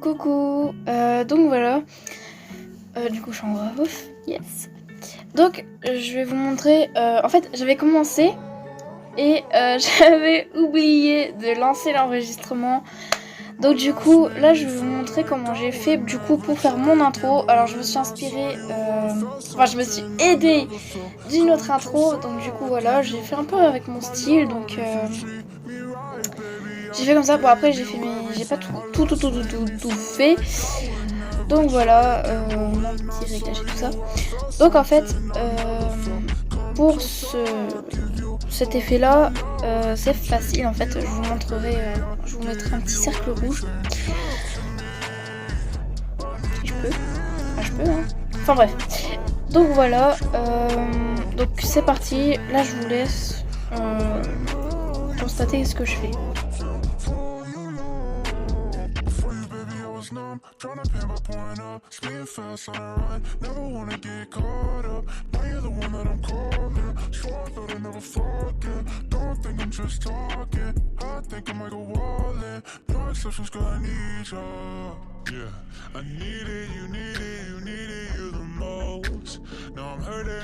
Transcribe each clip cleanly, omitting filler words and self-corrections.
Coucou, donc voilà, du coup je suis en voix off, yes. Donc je vais vous montrer, en fait j'avais commencé et j'avais oublié de lancer l'enregistrement. Donc du coup là je vais vous montrer comment j'ai fait du coup pour faire mon intro. Alors je me suis inspirée, enfin je me suis aidée d'une autre intro. Donc du coup voilà, j'ai fait un peu avec mon style, donc j'ai fait comme ça. Bon après j'ai pas tout fait. Donc voilà, mon petit réglage et tout ça. Donc en fait, pour cet effet là, c'est facile en fait. Je vous montrerai, je vous mettrai un petit cercle rouge. Si je peux. Ah, je peux, hein. Enfin bref. Donc voilà, donc c'est parti. Là je vous laisse constater ce que je fais. Trying to pay my point up, speeding fast on a run. Never wanna get caught up. Now you're the one that I'm calling. Sure, but I never forget. Don't think I'm just talking. I think I might go all in. No exceptions, girl, I need ya. Yeah, I need it, you need it, you need it, you're the most. Now I'm hurting.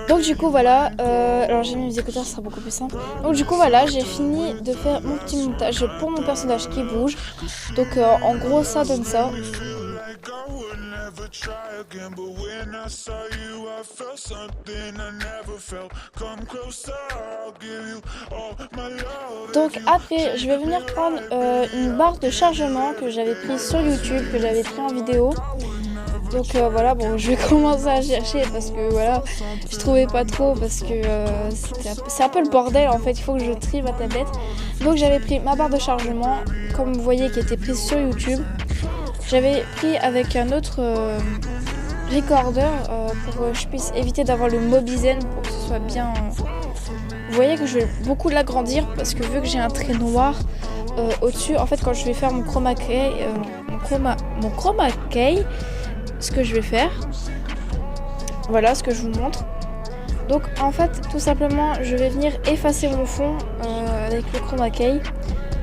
Donc du coup voilà, alors j'ai mis mes écouteurs, ce sera beaucoup plus simple. Donc du coup voilà, j'ai fini de faire mon petit montage pour mon personnage qui bouge. Donc en gros ça donne ça. Donc après je vais venir prendre une barre de chargement que j'avais prise sur YouTube, que j'avais pris en vidéo. Donc voilà, bon je vais commencer à chercher parce que voilà, je trouvais pas trop parce que c'est un peu le bordel en fait, il faut que je trie ma tablette. Donc j'avais pris ma barre de chargement, comme vous voyez, qui était prise sur YouTube. J'avais pris avec un autre recorder pour que je puisse éviter d'avoir le Mobizen, pour que ce soit bien... Vous voyez que je vais beaucoup l'agrandir parce que vu que j'ai un trait noir au-dessus, en fait quand je vais faire mon chroma key, ce que je vais faire, voilà ce que je vous montre. Donc en fait tout simplement je vais venir effacer mon fond avec le chroma key,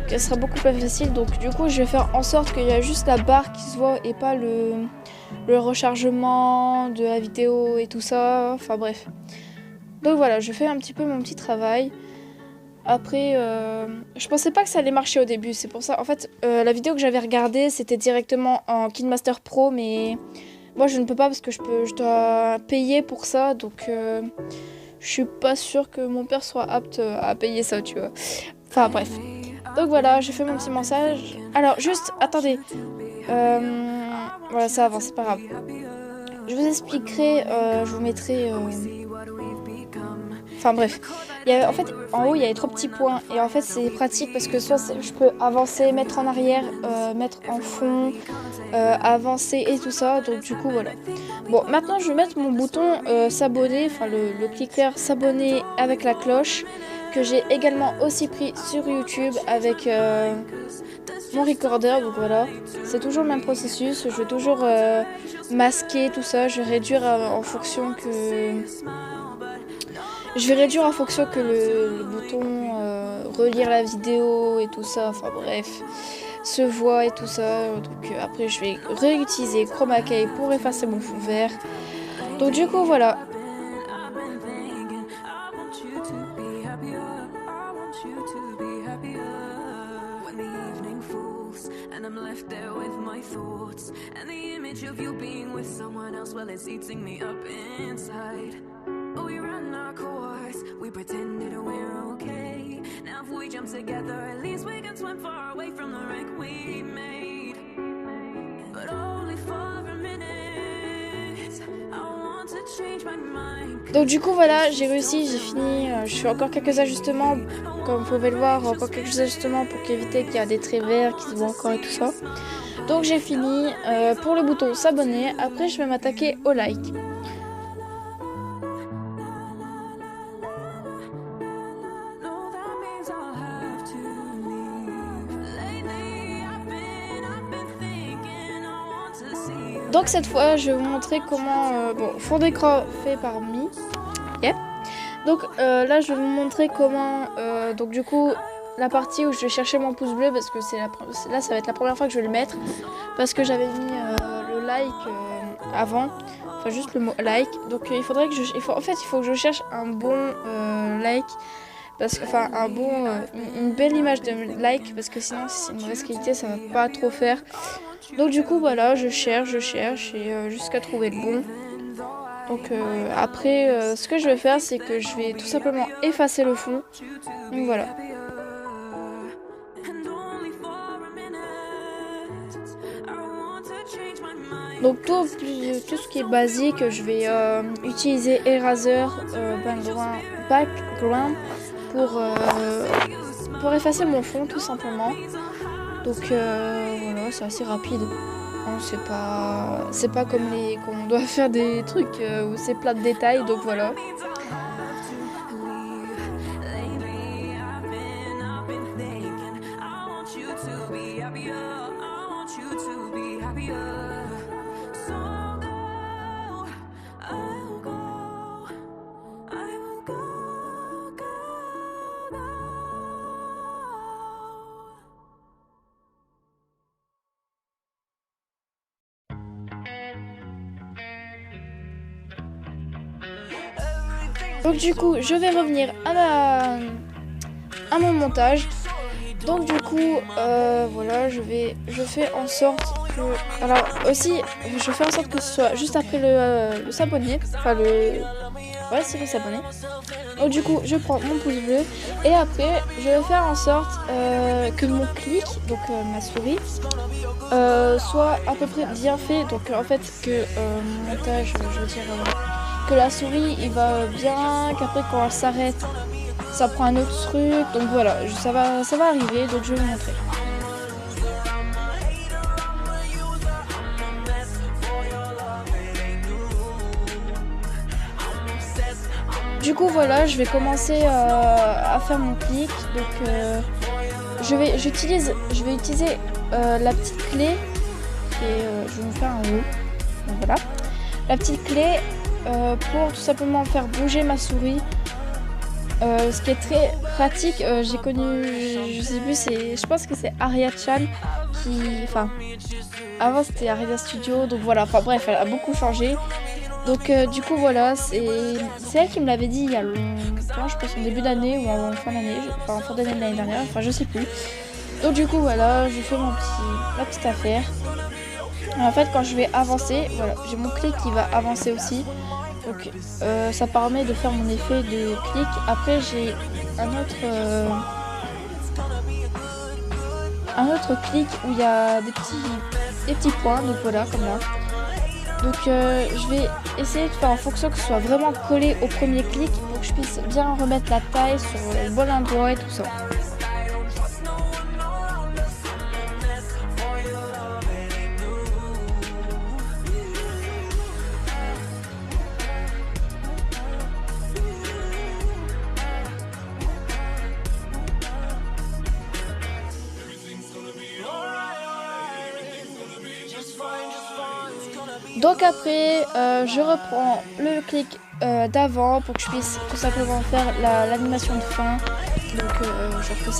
que ce sera beaucoup plus facile. Donc du coup je vais faire en sorte qu'il y a juste la barre qui se voit et pas le rechargement de la vidéo et tout ça, enfin bref. Donc voilà, je fais un petit peu mon petit travail. Après, je pensais pas que ça allait marcher au début, c'est pour ça. En fait, la vidéo que j'avais regardée, c'était directement en KineMaster Pro, mais moi je ne peux pas parce que je dois payer pour ça, donc je suis pas sûre que mon père soit apte à payer ça, tu vois. Enfin bref. Donc voilà, j'ai fait mon petit message. Alors juste, attendez. Voilà, ça avance, c'est pas grave. Je vous expliquerai, je vous mettrai... Enfin bref, en fait en haut il y a les 3 petits points et en fait c'est pratique parce que soit je peux avancer, mettre en arrière, mettre en fond, avancer et tout ça, donc du coup voilà. Bon, maintenant je vais mettre mon bouton s'abonner, enfin le cliqueur s'abonner avec la cloche, que j'ai également aussi pris sur YouTube avec mon recorder, donc voilà. C'est toujours le même processus, je vais toujours masquer tout ça, je vais réduire en fonction que... Je vais réduire en fonction que le bouton relire la vidéo et tout ça, enfin bref, se voit et tout ça. Donc après je vais réutiliser Chroma Key pour effacer mon fond vert. Donc du coup voilà. We ran our course, we pretended we're okay. Now if we jump together, at least we can swim far away from the wreck we made. But only for a minute, I want to change my mind. Donc du coup voilà, j'ai réussi, j'ai fini. Je fais encore quelques ajustements, comme vous pouvez le voir, encore quelques ajustements pour éviter qu'il y a des traits verts qui se voient encore et tout ça. Donc j'ai fini. Pour le bouton s'abonner, après je vais m'attaquer au like. Donc cette fois, je vais vous montrer comment... bon, fond d'écran fait par Mi. Yep. Donc là, je vais vous montrer comment... donc du coup, la partie où je vais chercher mon pouce bleu parce que là ça va être la première fois que je vais le mettre parce que j'avais mis le like avant, enfin juste le mot like. Donc il faudrait que il faut que je cherche un bon like. Parce que, enfin, une belle image de like, parce que sinon, si c'est une mauvaise qualité, ça va pas trop faire. Donc, du coup, voilà, je cherche, et jusqu'à trouver le bon. Donc, après, ce que je vais faire, c'est que je vais tout simplement effacer le fond. Donc, voilà. Donc, tout ce qui est basique, je vais utiliser Eraser Background pour effacer mon fond tout simplement. Donc voilà, c'est assez rapide. Hein, c'est pas comme quand on doit faire des trucs où c'est plein de détails, donc voilà. Donc du coup, je vais revenir à mon montage. Donc du coup, voilà, je fais en sorte que... Alors aussi, je fais en sorte que ce soit juste après le s'abonner. Enfin Ouais, c'est le s'abonner. Donc du coup, je prends mon pouce bleu. Et après, je vais faire en sorte que mon clic, donc ma souris, soit à peu près bien fait. Donc en fait, que mon montage, je veux dire... que la souris il va bien, qu'après quand elle s'arrête ça prend un autre truc, donc voilà, ça va arriver, donc je vais vous montrer. Du coup voilà, je vais commencer à faire mon clic, donc je vais utiliser la petite clé et je vais me faire un O, donc voilà, la petite clé pour tout simplement faire bouger ma souris, ce qui est très pratique. J'ai connu, je sais plus, je pense que c'est Aria Chan enfin avant c'était Aria Studio, donc voilà, enfin bref, elle a beaucoup changé. Donc du coup voilà, c'est elle qui me l'avait dit il y a longtemps, je pense en début d'année ou en fin d'année, en fin d'année de l'année dernière, enfin je sais plus. Donc du coup voilà, je fais ma petite affaire. En fait, quand je vais avancer, voilà, j'ai mon clic qui va avancer aussi. Donc ça permet de faire mon effet de clic. Après j'ai un autre clic où il y a des petits points, donc voilà, comme là. Donc je vais essayer de faire en fonction que ce soit vraiment collé au premier clic pour que je puisse bien remettre la taille sur le bon endroit et tout ça. Donc après, je reprends le clic d'avant pour que je puisse tout simplement faire l'animation de fin. Donc genre que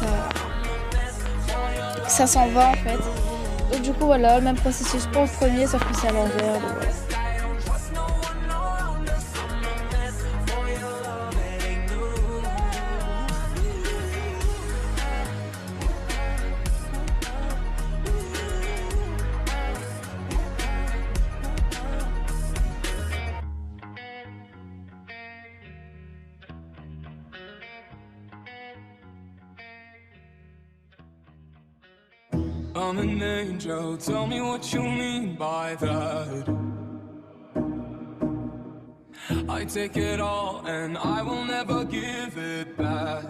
ça s'en va en fait. Donc du coup voilà, le même processus pour le premier sauf que c'est à l'envers. Donc voilà. I'm an angel, tell me what you mean by that. I take it all and I will never give it back.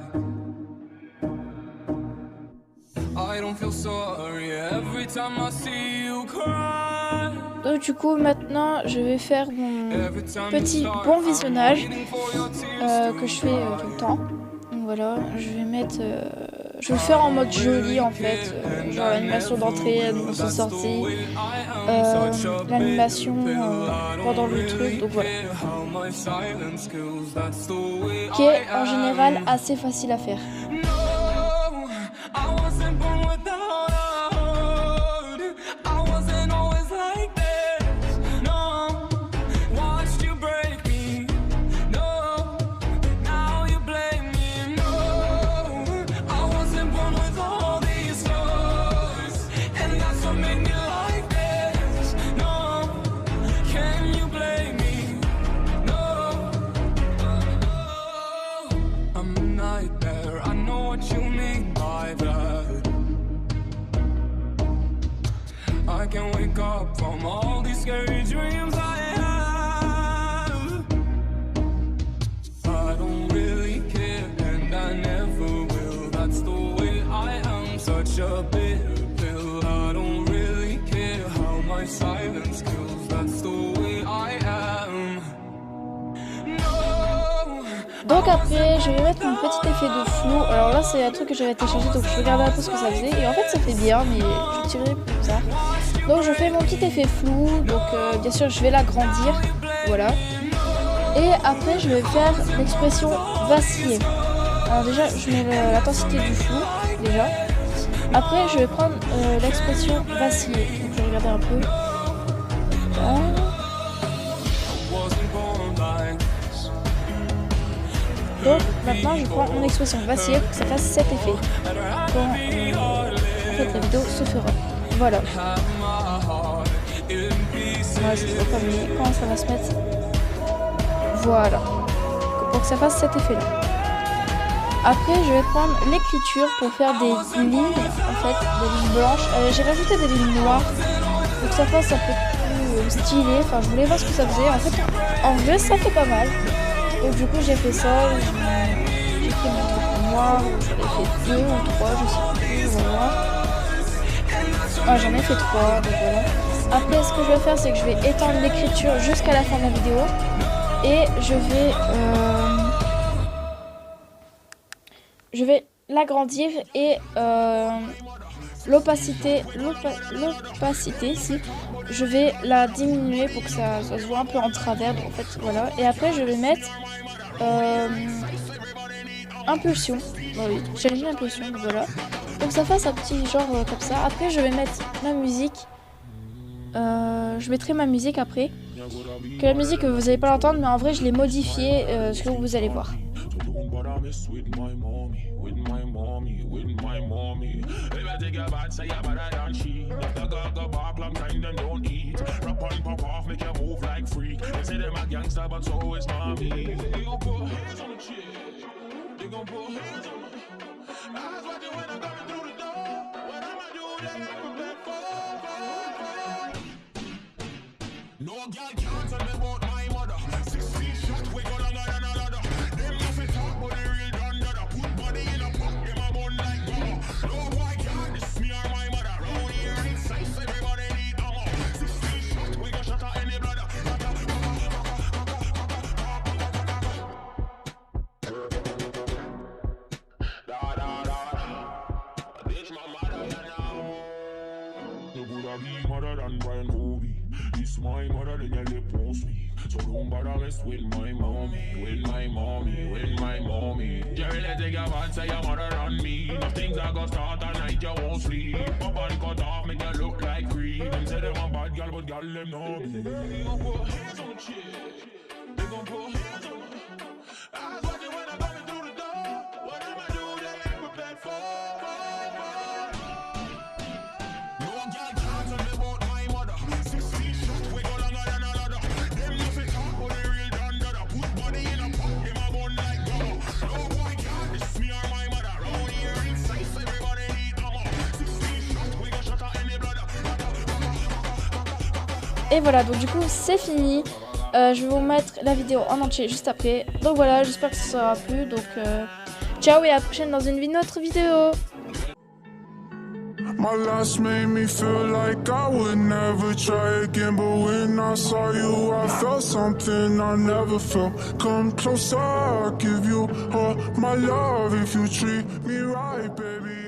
I don't feel sorry every time I see you cry. Donc du coup maintenant je vais faire mon petit bon visionnage que je fais tout le temps. Donc voilà, je vais le faire en mode joli en fait, genre l'animation d'entrée, l'animation de sortie, l'animation pendant le truc, donc voilà. Qui est en général assez facile à faire. love made me like this. No, can you blame me? No, I'm a nightmare. I know what you mean by that. I can't wake up from all these scary dreams I have. I don't really care, and I never will. That's the way I am, such a bitter pill. I don't really care how my silence kills. That's the way I am. No. Donc après, je vais mettre mon petit effet de flou. Alors là, c'est un truc que j'avais téléchargé, donc je regardais un peu ce que ça faisait. Et en fait, ça fait bien, mais je tirerai plus tard. Donc je fais mon petit effet flou. Donc bien sûr, je vais l'agrandir. Voilà. Et après, je vais faire l'expression vaciller. Alors déjà, je mets l'intensité du flou, déjà. Après, je vais prendre l'expression vaciller. Donc je vais regarder un peu. Donc maintenant, je prends mon expression vaciller pour que ça fasse cet effet. Quand en fait, la vidéo se fera. Voilà. Voilà, c'est trop pas mieux. Quand ça va se mettre. Voilà. Pour que ça fasse cet effet-là. Après, je vais prendre l'écriture pour faire des lignes, en fait, des lignes blanches. J'ai rajouté des lignes noires pour que ça fasse un peu plus stylé. Enfin, je voulais voir ce que ça faisait. En fait, en vrai, ça fait pas mal. Donc, du coup, j'ai fait ça. J'ai fait mon truc noir. J'en ai fait 2 ou 3, je sais plus. Voilà. Ah, j'en ai fait 3, donc voilà. Après, ce que je vais faire, c'est que je vais étendre l'écriture jusqu'à la fin de la vidéo. Et je vais l'agrandir et l'opacité, si, je vais la diminuer pour que ça se voit un peu en travers. Donc, en fait, voilà. Et après, je vais mettre impulsion. Bah oui, j'ai mis impulsion, voilà. Donc ça fasse un petit genre comme ça. Après, je vais mettre ma musique. Je mettrai ma musique après. Que la musique, vous n'allez pas l'entendre, mais en vrai, je l'ai modifiée, ce que vous allez voir. No girl can't tell me about my mother. 16 shots, we go longer than a ladder. Them nothing talk about the real grandmother. Put body in a pot, them a bun like gummer. No boy can't diss me or my mother. Round here inside, everybody need armor. 16 shots, we go shatter any brother. Da da da. Bitch, my mother, you know. No good a be mother than Brian Hobie. It's my mother, then you lip won't speak. So don't bother mess with my mommy, with my mommy, with my mommy. You really take your bad, say your mother on me. Nothing's a go start at night, you won't sleep. Pop and cut off, make you look like creep. Them say them a bad girl, but girl them know me. They gon' put hands on the chick. They gon' put hands on the. I was watching when I'm coming through the door. What am I doing? They ain't prepared for. No girl can't tell me about my mother. 16 shots, we go longer than a ladder. Them nothing talk about the real grandmother. Put body in a pot, them a bun like gummer. No boy can't diss me or my mother. Round here inside, everybody need armor. 16 shots, we go shatter any brother. Et voilà, donc du coup, c'est fini. Je vais vous mettre la vidéo en entier juste après. Donc voilà, j'espère que ça vous aura plu. Donc ciao et à la prochaine dans une autre vidéo. My last made me feel like I would never try again. But when I saw you, I felt something I never felt. Come closer, I'll give you all my love if you treat me right, baby.